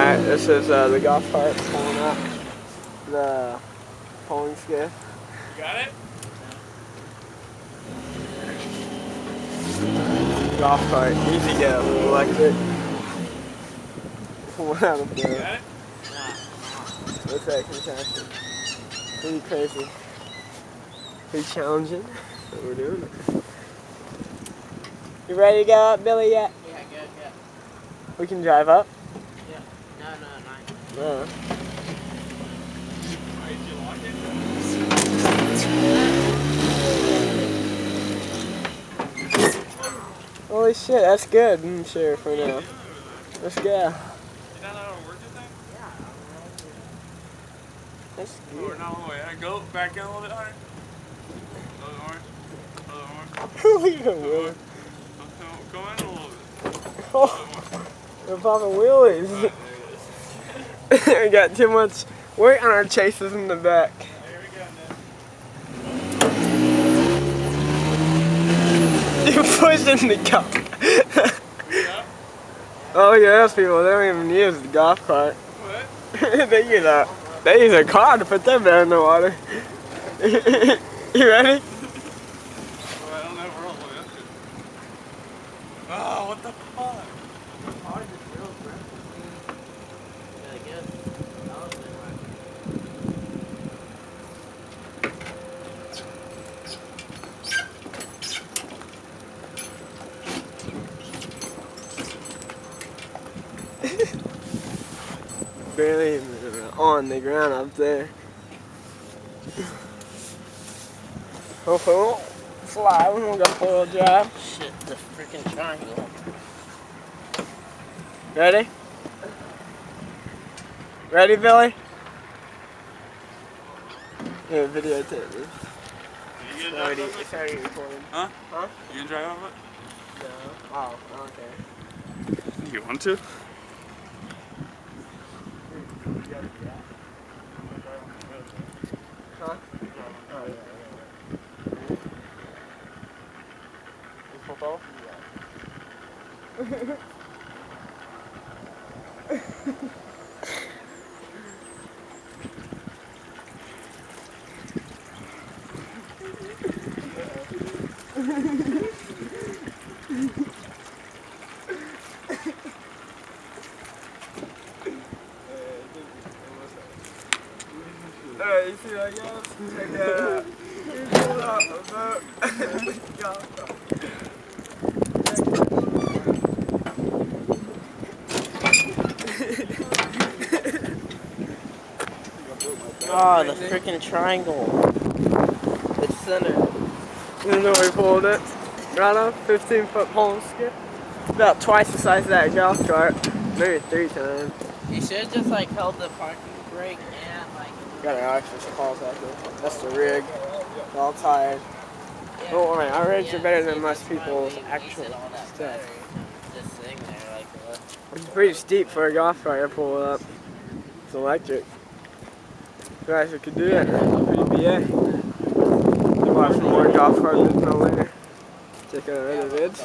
Alright, this is the golf cart pulling up the pulling skiff. You got it? Golf cart, easy go, electric. Pulling out of You the. got it? What's that contraption? Pretty crazy. Pretty challenging. What we're doing. You ready to go up, Billy, yet? Yeah, good, good. We can drive up? Yeah. No, not. No. Did you lock it? Holy shit, that's good, I'm sure, for now. Let's go. You don't know how to work this thing? Yeah. That's Oh, we're good. not all the way. Go back in a little bit higher. A little more. A little more. Look at the wheel. Go in a little bit. Oh, we're popping wheelies. We got too much weight on our chases in the back. Here we go, Nick. You're pushing the car. Yeah? Oh yeah, those people, they don't even use the golf cart. What? they use a car to put their bed in the water. You ready? Oh, I don't know if we're all the way up to it. Oh, what the fuck? Barely even on the ground up there. Hopefully we won't fly when we go four-wheel drive. Shit, the freaking triangle. Ready? Ready, Billy? Yeah, videotape this. You gonna drive off It's it? already recording. Huh? Huh? You gonna drive off No. Oh, okay. it? You want to? Huh? Oh, yeah. You flip off? Yeah. Alright, you see that, guys? Check that out. You pulled off a boat. Oh, the freaking triangle. It's centered. You know we pulled it. Right on, 15-foot pole skip. About twice the size of that golf cart. Maybe 3 times. You should have just like held the parking brake and like. Got our extra calls out there. That's the rig. We're all tired. Yeah. Don't worry, our rigs are better than see, most that's why people's we actual wasted all that stuff. battery just sitting there like what? It's pretty steep for a golf cart to pull up. It's electric. You guys could do that. Pretty BA. Watch some more golf carts no later. Check out our other vids.